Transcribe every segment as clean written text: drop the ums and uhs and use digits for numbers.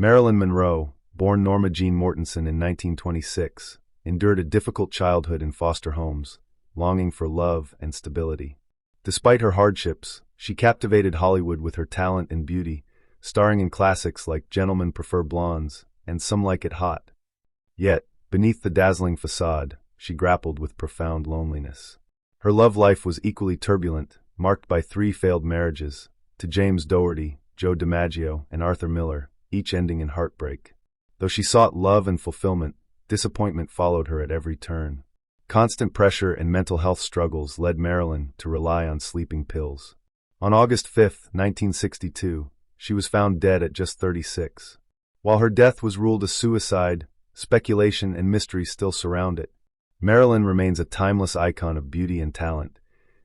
Marilyn Monroe, born Norma Jean Mortensen in 1926, endured a difficult childhood in foster homes, longing for love and stability. Despite her hardships, she captivated Hollywood with her talent and beauty, starring in classics like Gentlemen Prefer Blondes and Some Like It Hot. Yet, beneath the dazzling facade, she grappled with profound loneliness. Her love life was equally turbulent, marked by 3 failed marriages, to James Dougherty, Joe DiMaggio, and Arthur Miller, each ending in heartbreak. Though she sought love and fulfillment, disappointment followed her at every turn. Constant pressure and mental health struggles led Marilyn to rely on sleeping pills. On August 5, 1962, she was found dead at just 36. While her death was ruled a suicide, speculation and mystery still surround it. Marilyn remains a timeless icon of beauty and talent,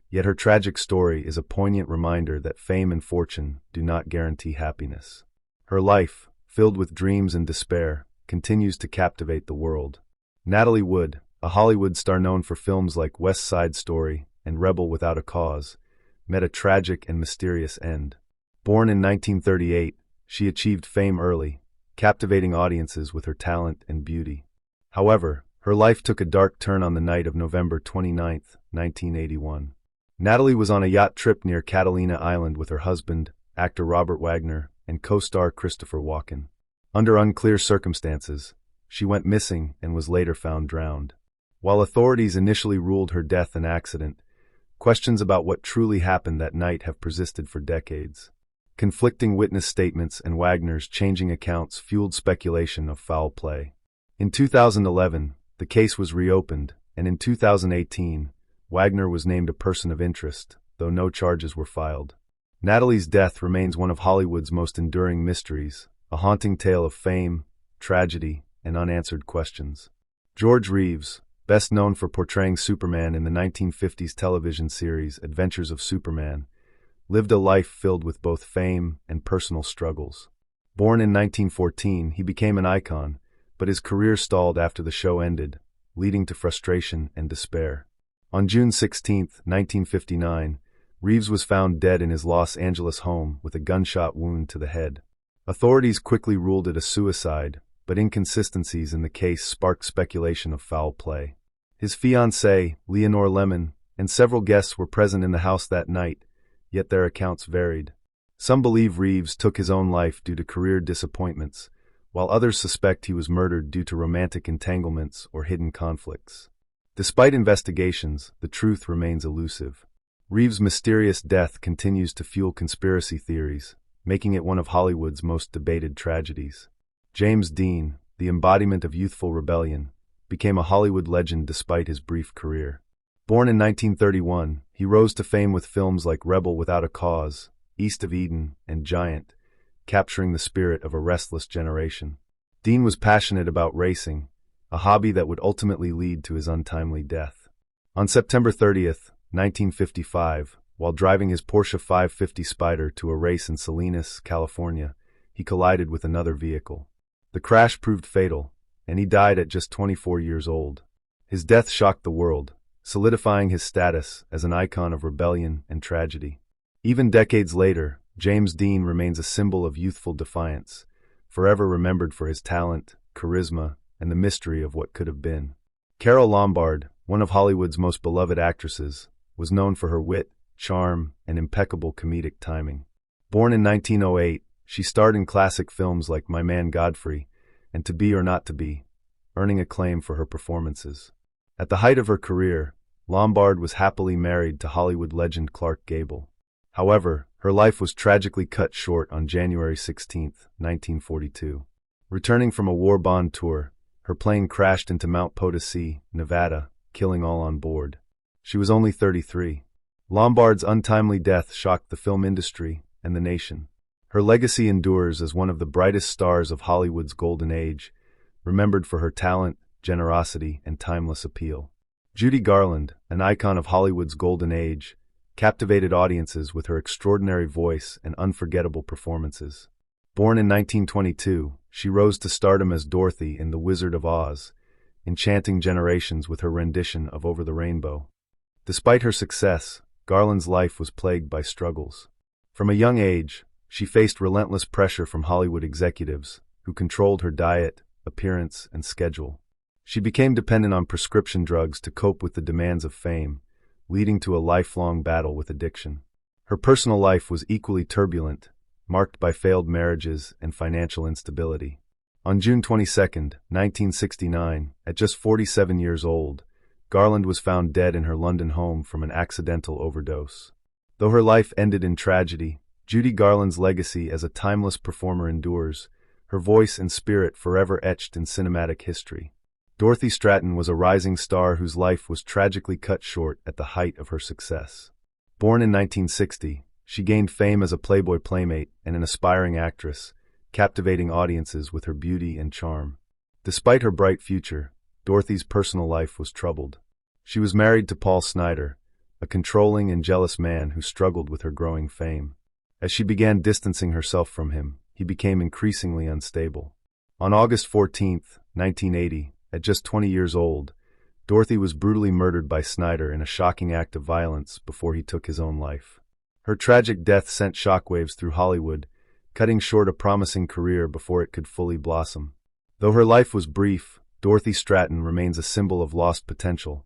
yet her tragic story is a poignant reminder that fame and fortune do not guarantee happiness. Her life, filled with dreams and despair, continues to captivate the world. Natalie Wood, a Hollywood star known for films like West Side Story and Rebel Without a Cause, met a tragic and mysterious end. Born in 1938, she achieved fame early, captivating audiences with her talent and beauty. However, her life took a dark turn on the night of November 29, 1981. Natalie was on a yacht trip near Catalina Island with her husband, actor Robert Wagner, and co-star Christopher Walken. Under unclear circumstances, she went missing and was later found drowned. While authorities initially ruled her death an accident, questions about what truly happened that night have persisted for decades. Conflicting witness statements and Wagner's changing accounts fueled speculation of foul play. In 2011, the case was reopened, and in 2018, Wagner was named a person of interest, though no charges were filed. Natalie's death remains one of Hollywood's most enduring mysteries, a haunting tale of fame, tragedy, and unanswered questions. George Reeves, best known for portraying Superman in the 1950s television series Adventures of Superman, lived a life filled with both fame and personal struggles. Born in 1914, he became an icon, but his career stalled after the show ended, leading to frustration and despair. On June 16, 1959, Reeves was found dead in his Los Angeles home with a gunshot wound to the head. Authorities quickly ruled it a suicide, but inconsistencies in the case sparked speculation of foul play. His fiancée, Leonore Lemon, and several guests were present in the house that night, yet their accounts varied. Some believe Reeves took his own life due to career disappointments, while others suspect he was murdered due to romantic entanglements or hidden conflicts. Despite investigations, the truth remains elusive. Reeves' mysterious death continues to fuel conspiracy theories, making it one of Hollywood's most debated tragedies. James Dean, the embodiment of youthful rebellion, became a Hollywood legend despite his brief career. Born in 1931, he rose to fame with films like Rebel Without a Cause, East of Eden, and Giant, capturing the spirit of a restless generation. Dean was passionate about racing, a hobby that would ultimately lead to his untimely death. On September 30, 1955, while driving his Porsche 550 Spyder to a race in Salinas, California, he collided with another vehicle. The crash proved fatal, and he died at just 24 years old. His death shocked the world, solidifying his status as an icon of rebellion and tragedy. Even decades later, James Dean remains a symbol of youthful defiance, forever remembered for his talent, charisma, and the mystery of what could have been. Carole Lombard, one of Hollywood's most beloved actresses, was known for her wit, charm, and impeccable comedic timing. Born in 1908, she starred in classic films like My Man Godfrey and To Be or Not to Be, earning acclaim for her performances. At the height of her career, Lombard was happily married to Hollywood legend Clark Gable. However, her life was tragically cut short on January 16, 1942. Returning from a war bond tour, her plane crashed into Mount Potosi, Nevada, killing all on board. She was only 33. Lombard's untimely death shocked the film industry and the nation. Her legacy endures as one of the brightest stars of Hollywood's golden age, remembered for her talent, generosity, and timeless appeal. Judy Garland, an icon of Hollywood's golden age, captivated audiences with her extraordinary voice and unforgettable performances. Born in 1922, she rose to stardom as Dorothy in The Wizard of Oz, enchanting generations with her rendition of Over the Rainbow. Despite her success, Garland's life was plagued by struggles. From a young age, she faced relentless pressure from Hollywood executives, who controlled her diet, appearance, and schedule. She became dependent on prescription drugs to cope with the demands of fame, leading to a lifelong battle with addiction. Her personal life was equally turbulent, marked by failed marriages and financial instability. On June 22, 1969, at just 47 years old, Garland was found dead in her London home from an accidental overdose. Though her life ended in tragedy, Judy Garland's legacy as a timeless performer endures, her voice and spirit forever etched in cinematic history. Dorothy Stratton was a rising star whose life was tragically cut short at the height of her success. Born in 1960, she gained fame as a Playboy playmate and an aspiring actress, captivating audiences with her beauty and charm. Despite her bright future, Dorothy's personal life was troubled. She was married to Paul Snider, a controlling and jealous man who struggled with her growing fame. As she began distancing herself from him, he became increasingly unstable. On August 14, 1980, at just 20 years old, Dorothy was brutally murdered by Snider in a shocking act of violence before he took his own life. Her tragic death sent shockwaves through Hollywood, cutting short a promising career before it could fully blossom. Though her life was brief, Dorothy Stratton remains a symbol of lost potential,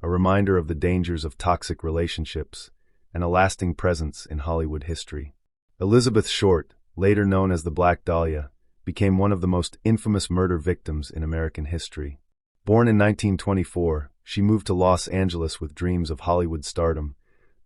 a reminder of the dangers of toxic relationships, and a lasting presence in Hollywood history. Elizabeth Short, later known as the Black Dahlia, became one of the most infamous murder victims in American history. Born in 1924, she moved to Los Angeles with dreams of Hollywood stardom,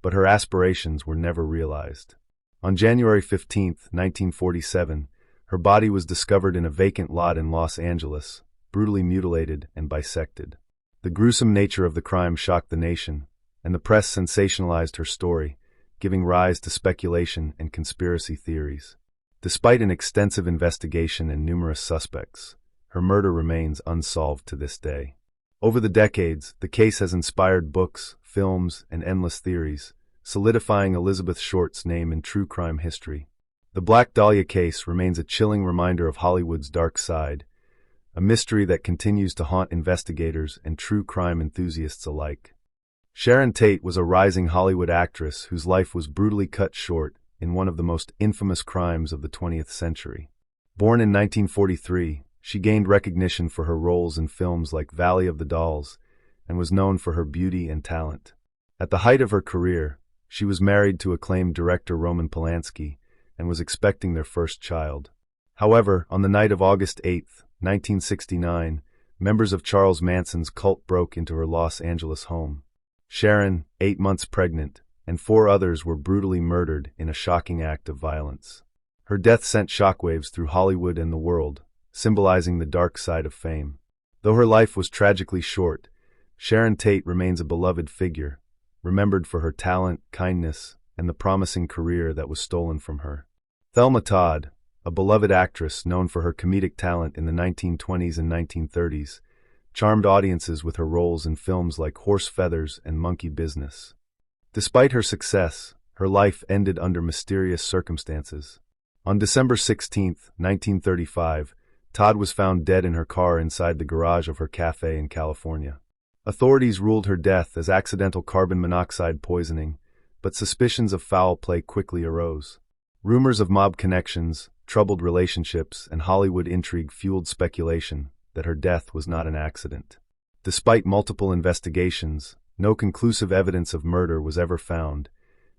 but her aspirations were never realized. On January 15, 1947, her body was discovered in a vacant lot in Los Angeles, brutally mutilated and bisected. The gruesome nature of the crime shocked the nation, and the press sensationalized her story, giving rise to speculation and conspiracy theories. Despite an extensive investigation and numerous suspects, her murder remains unsolved to this day. Over the decades, the case has inspired books, films, and endless theories, solidifying Elizabeth Short's name in true crime history. The Black Dahlia case remains a chilling reminder of Hollywood's dark side, a mystery that continues to haunt investigators and true crime enthusiasts alike. Sharon Tate was a rising Hollywood actress whose life was brutally cut short in one of the most infamous crimes of the 20th century. Born in 1943, she gained recognition for her roles in films like Valley of the Dolls and was known for her beauty and talent. At the height of her career, she was married to acclaimed director Roman Polanski and was expecting their first child. However, on the night of August 8, 1969, members of Charles Manson's cult broke into her Los Angeles home. Sharon, 8 months pregnant, and 4 others were brutally murdered in a shocking act of violence. Her death sent shockwaves through Hollywood and the world, symbolizing the dark side of fame. Though her life was tragically short, Sharon Tate remains a beloved figure, remembered for her talent, kindness, and the promising career that was stolen from her. Thelma Todd, a beloved actress known for her comedic talent in the 1920s and 1930s, charmed audiences with her roles in films like Horse Feathers and Monkey Business. Despite her success, her life ended under mysterious circumstances. On December 16, 1935, Todd was found dead in her car inside the garage of her cafe in California. Authorities ruled her death as accidental carbon monoxide poisoning, but suspicions of foul play quickly arose. Rumors of mob connections, troubled relationships, and Hollywood intrigue fueled speculation that her death was not an accident. Despite multiple investigations, no conclusive evidence of murder was ever found,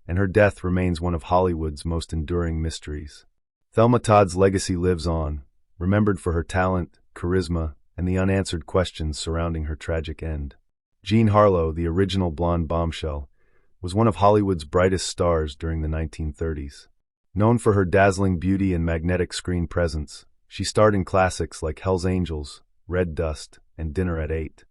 and her death remains one of Hollywood's most enduring mysteries. Thelma Todd's legacy lives on, remembered for her talent, charisma, and the unanswered questions surrounding her tragic end. Jean Harlow, the original blonde bombshell, was one of Hollywood's brightest stars during the 1930s. Known for her dazzling beauty and magnetic screen presence, she starred in classics like Hell's Angels, Red Dust, and Dinner at 8.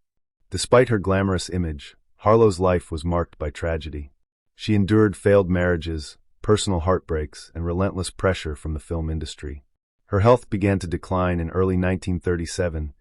Despite her glamorous image, Harlow's life was marked by tragedy. She endured failed marriages, personal heartbreaks, and relentless pressure from the film industry. Her health began to decline in early 1937,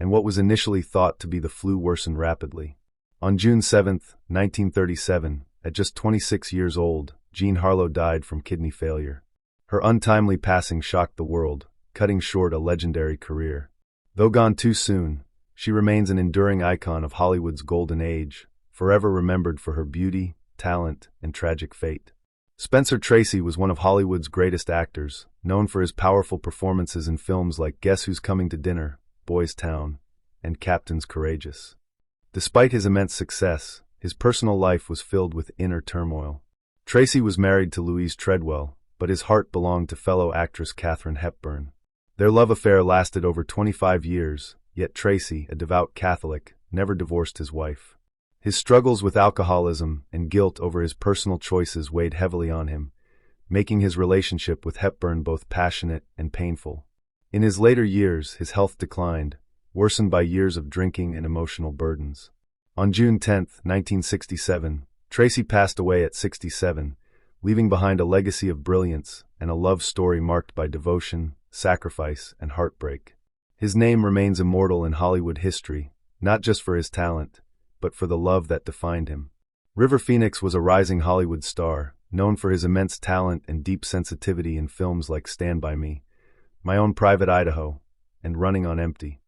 and what was initially thought to be the flu worsened rapidly. On June 7, 1937, at just 26 years old, Jean Harlow died from kidney failure. Her untimely passing shocked the world, cutting short a legendary career. Though gone too soon, she remains an enduring icon of Hollywood's golden age, forever remembered for her beauty, talent, and tragic fate. Spencer Tracy was one of Hollywood's greatest actors, known for his powerful performances in films like Guess Who's Coming to Dinner, Boys Town, and Captain's Courageous. Despite his immense success, his personal life was filled with inner turmoil. Tracy was married to Louise Treadwell, but his heart belonged to fellow actress Katharine Hepburn. Their love affair lasted over 25 years, yet Tracy, a devout Catholic, never divorced his wife. His struggles with alcoholism and guilt over his personal choices weighed heavily on him, making his relationship with Hepburn both passionate and painful. In his later years, his health declined, worsened by years of drinking and emotional burdens. On June 10, 1967, Tracy passed away at 67, leaving behind a legacy of brilliance and a love story marked by devotion, sacrifice, and heartbreak. His name remains immortal in Hollywood history, not just for his talent, but for the love that defined him. River Phoenix was a rising Hollywood star, known for his immense talent and deep sensitivity in films like Stand By Me, My Own Private Idaho, and Running on Empty.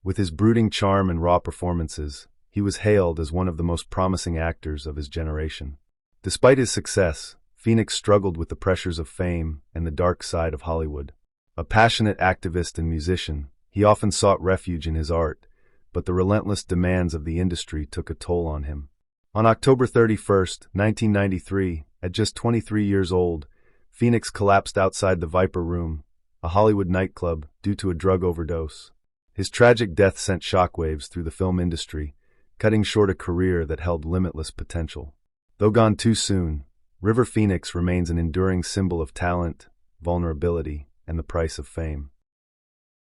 With his brooding charm and raw performances, he was hailed as one of the most promising actors of his generation. Despite his success, Phoenix struggled with the pressures of fame and the dark side of Hollywood. A passionate activist and musician, he often sought refuge in his art, but the relentless demands of the industry took a toll on him. On October 31, 1993, at just 23 years old, Phoenix collapsed outside the Viper Room, a Hollywood nightclub, due to a drug overdose. His tragic death sent shockwaves through the film industry, cutting short a career that held limitless potential. Though gone too soon, River Phoenix remains an enduring symbol of talent, vulnerability, and the price of fame.